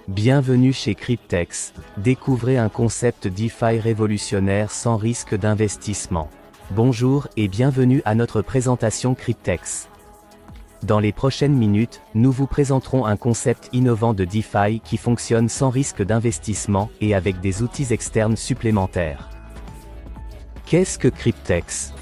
Bienvenue chez Cryptex, découvrez un concept DeFi révolutionnaire sans risque d'investissement. Bonjour et bienvenue à notre présentation Cryptex. Dans les prochaines minutes, nous vous présenterons un concept innovant de DeFi qui fonctionne sans risque d'investissement et avec des outils externes supplémentaires. Qu'est-ce que Cryptex?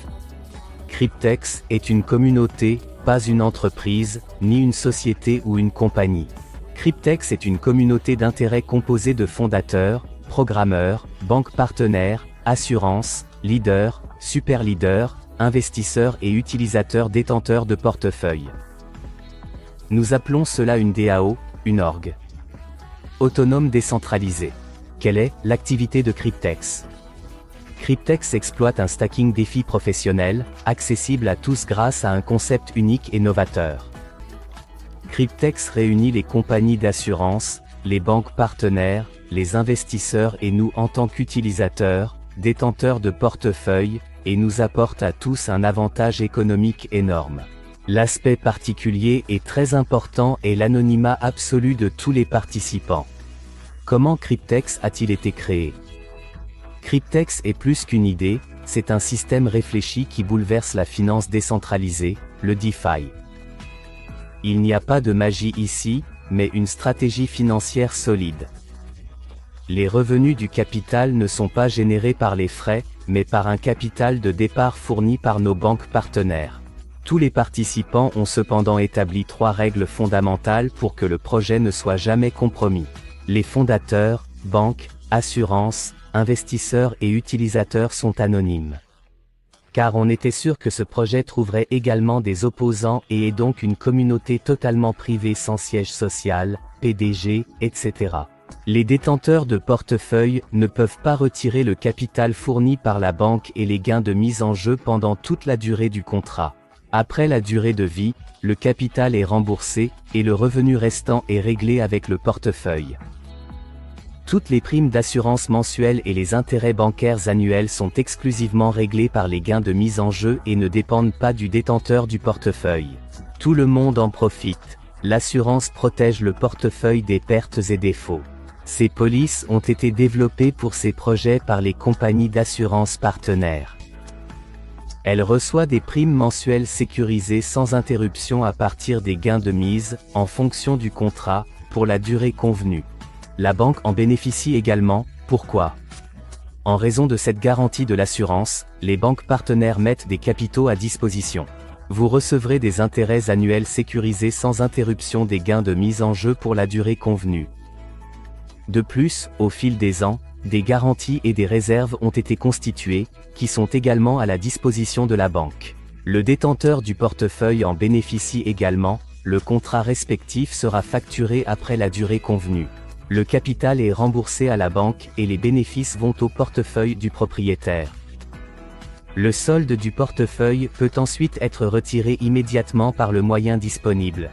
Cryptex est une communauté, pas une entreprise, ni une société ou une compagnie. Cryptex est une communauté d'intérêt composée de fondateurs, programmeurs, banques partenaires, assurances, leaders, super leaders, investisseurs et utilisateurs détenteurs de portefeuilles. Nous appelons cela une DAO, une org. Autonome décentralisée. Quelle est l'activité de Cryptex? Cryptex exploite un stacking DeFi professionnel, accessible à tous grâce à un concept unique et novateur. Cryptex réunit les compagnies d'assurance, les banques partenaires, les investisseurs et nous en tant qu'utilisateurs, détenteurs de portefeuilles, et nous apporte à tous un avantage économique énorme. L'aspect particulier et très important est l'anonymat absolu de tous les participants. Comment Cryptex a-t-il été créé? Cryptex est plus qu'une idée, c'est un système réfléchi qui bouleverse la finance décentralisée, le DeFi. Il n'y a pas de magie ici, mais une stratégie financière solide. Les revenus du capital ne sont pas générés par les frais, mais par un capital de départ fourni par nos banques partenaires. Tous les participants ont cependant établi 3 règles fondamentales pour que le projet ne soit jamais compromis. Les fondateurs, banques, assurances, investisseurs et utilisateurs sont anonymes. Car on était sûr que ce projet trouverait également des opposants et est donc une communauté totalement privée sans siège social, PDG, etc. Les détenteurs de portefeuille ne peuvent pas retirer le capital fourni par la banque et les gains de mise en jeu pendant toute la durée du contrat. Après la durée de vie, le capital est remboursé, et le revenu restant est réglé avec le portefeuille. Toutes les primes d'assurance mensuelles et les intérêts bancaires annuels sont exclusivement réglés par les gains de mise en jeu et ne dépendent pas du détenteur du portefeuille. Tout le monde en profite. L'assurance protège le portefeuille des pertes et défauts. Ces polices ont été développées pour ces projets par les compagnies d'assurance partenaires. Elle reçoit des primes mensuelles sécurisées sans interruption à partir des gains de mise, en fonction du contrat, pour la durée convenue. La banque en bénéficie également. Pourquoi? En raison de cette garantie de l'assurance, les banques partenaires mettent des capitaux à disposition. Vous recevrez des intérêts annuels sécurisés sans interruption des gains de mise en jeu pour la durée convenue. De plus, au fil des ans, des garanties et des réserves ont été constituées, qui sont également à la disposition de la banque. Le détenteur du portefeuille en bénéficie également, le contrat respectif sera facturé après la durée convenue. Le capital est remboursé à la banque et les bénéfices vont au portefeuille du propriétaire. Le solde du portefeuille peut ensuite être retiré immédiatement par le moyen disponible.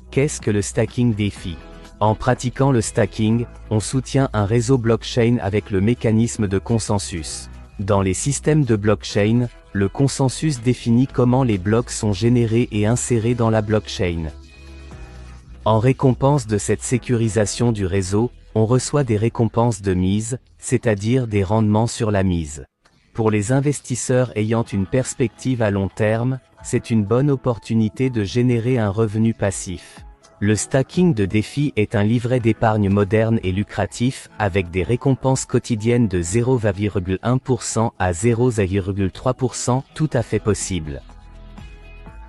Qu'est-ce que le stacking DeFi? En pratiquant le stacking, on soutient un réseau blockchain avec le mécanisme de consensus. Dans les systèmes de blockchain, le consensus définit comment les blocs sont générés et insérés dans la blockchain. En récompense de cette sécurisation du réseau, on reçoit des récompenses de mise, c'est-à-dire des rendements sur la mise. Pour les investisseurs ayant une perspective à long terme, c'est une bonne opportunité de générer un revenu passif. Le stacking de DeFi est un livret d'épargne moderne et lucratif, avec des récompenses quotidiennes de 0,1% à 0,3%, tout à fait possible.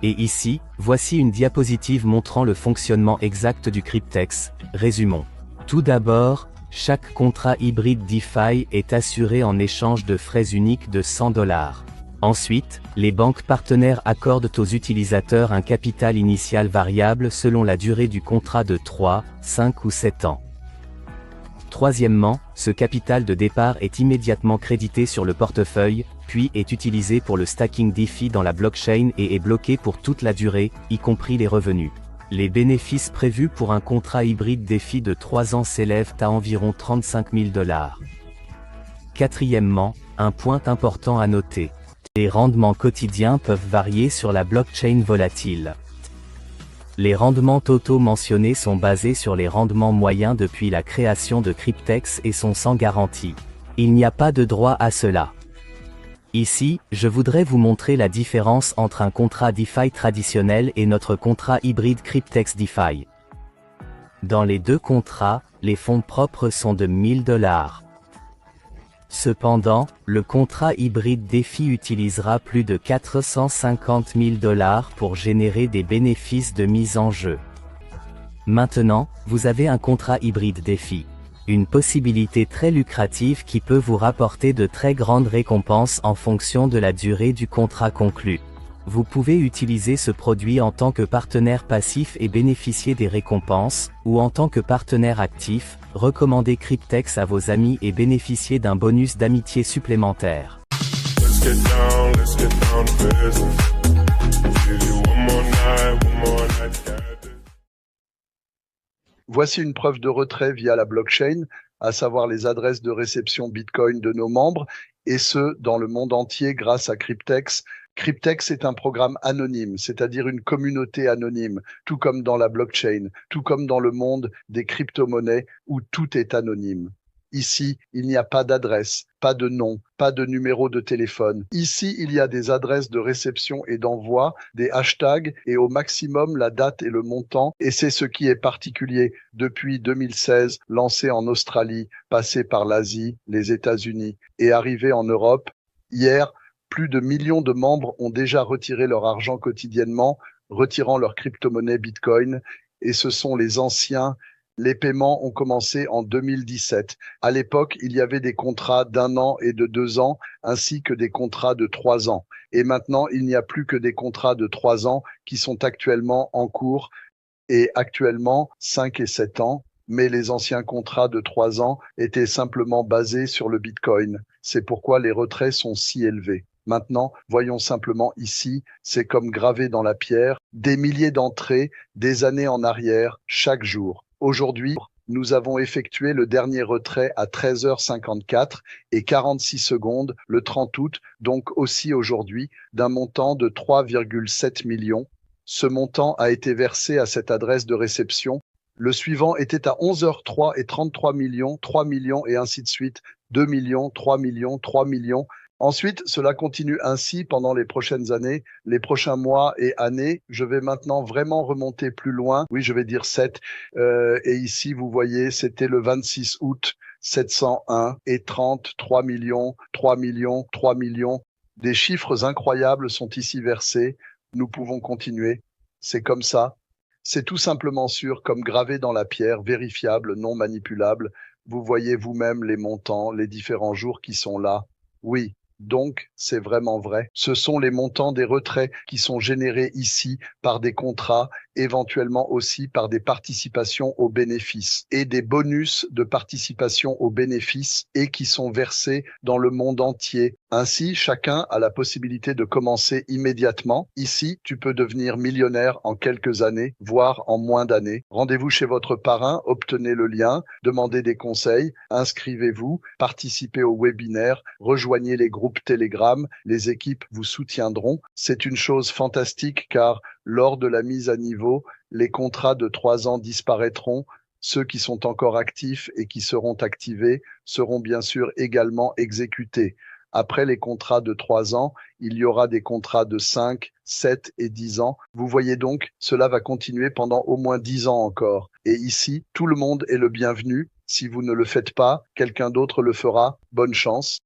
Et ici, voici une diapositive montrant le fonctionnement exact du Cryptex. Résumons. Tout d'abord, chaque contrat hybride DeFi est assuré en échange de frais uniques de $100. Ensuite, les banques partenaires accordent aux utilisateurs un capital initial variable selon la durée du contrat de 3, 5 ou 7 ans. Troisièmement, ce capital de départ est immédiatement crédité sur le portefeuille, puis est utilisé pour le stacking DeFi dans la blockchain et est bloqué pour toute la durée, y compris les revenus. Les bénéfices prévus pour un contrat hybride DeFi de 3 ans s'élèvent à environ $35 000. Quatrièmement, un point important à noter. Les rendements quotidiens peuvent varier sur la blockchain volatile. Les rendements totaux mentionnés sont basés sur les rendements moyens depuis la création de Cryptex et sont sans garantie. Il n'y a pas de droit à cela. Ici, je voudrais vous montrer la différence entre un contrat DeFi traditionnel et notre contrat hybride Cryptex DeFi. Dans les deux contrats, les fonds propres sont de 1000 $. Cependant, le contrat hybride DeFi utilisera plus de 450 000 $ pour générer des bénéfices de mise en jeu. Maintenant, vous avez un contrat hybride DeFi. Une possibilité très lucrative qui peut vous rapporter de très grandes récompenses en fonction de la durée du contrat conclu. Vous pouvez utiliser ce produit en tant que partenaire passif et bénéficier des récompenses, ou en tant que partenaire actif, recommander Cryptex à vos amis et bénéficier d'un bonus d'amitié supplémentaire. Voici une preuve de retrait via la blockchain, à savoir les adresses de réception Bitcoin de nos membres, et ce, dans le monde entier grâce à Cryptex. Cryptex est un programme anonyme, c'est-à-dire une communauté anonyme, tout comme dans la blockchain, tout comme dans le monde des crypto-monnaies où tout est anonyme. Ici, il n'y a pas d'adresse, pas de nom, pas de numéro de téléphone. Ici, il y a des adresses de réception et d'envoi, des hashtags et au maximum la date et le montant. Et c'est ce qui est particulier depuis 2016, lancé en Australie, passé par l'Asie, les États-Unis et arrivé en Europe. Hier, plus de millions de membres ont déjà retiré leur argent quotidiennement, retirant leur crypto-monnaie Bitcoin. Et ce sont les anciens. Les paiements ont commencé en 2017. À l'époque, il y avait des contrats d'1 an et de 2 ans, ainsi que des contrats de 3 ans. Et maintenant, il n'y a plus que des contrats de 3 ans qui sont actuellement en cours, et actuellement 5 et 7 ans. Mais les anciens contrats de 3 ans étaient simplement basés sur le Bitcoin. C'est pourquoi les retraits sont si élevés. Maintenant, voyons simplement ici, c'est comme gravé dans la pierre, des milliers d'entrées, des années en arrière, chaque jour. Aujourd'hui, nous avons effectué le dernier retrait à 13h54 et 46 secondes le 30 août, donc aussi aujourd'hui, d'un montant de 3,7 millions. Ce montant a été versé à cette adresse de réception. Le suivant était à 11h03 et 33 millions, 3 millions et ainsi de suite, 2 millions, 3 millions, 3 millions. Ensuite, cela continue ainsi pendant les prochaines années, les prochains mois et années. Je vais maintenant vraiment remonter plus loin. Oui, je vais dire 7. Et ici, vous voyez, c'était le 26 août, 701 et 30, 3 millions, 3 millions, 3 millions. Des chiffres incroyables sont ici versés. Nous pouvons continuer. C'est comme ça. C'est tout simplement sûr, comme gravé dans la pierre, vérifiable, non manipulable. Vous voyez vous-même les montants, les différents jours qui sont là. Oui. Donc, c'est vraiment vrai. Ce sont les montants des retraits qui sont générés ici par des contrats, éventuellement aussi par des participations aux bénéfices et des bonus de participation aux bénéfices et qui sont versés dans le monde entier. Ainsi, chacun a la possibilité de commencer immédiatement. Ici, tu peux devenir millionnaire en quelques années, voire en moins d'années. Rendez-vous chez votre parrain, obtenez le lien, demandez des conseils, inscrivez-vous, participez au webinaire, rejoignez les groupes Telegram, les équipes vous soutiendront. C'est une chose fantastique car lors de la mise à niveau, les contrats de 3 ans disparaîtront. Ceux qui sont encore actifs et qui seront activés seront bien sûr également exécutés. Après les contrats de 3 ans, il y aura des contrats de 5, 7 et 10 ans. Vous voyez donc, cela va continuer pendant au moins 10 ans encore. Et ici, tout le monde est le bienvenu. Si vous ne le faites pas, quelqu'un d'autre le fera. Bonne chance.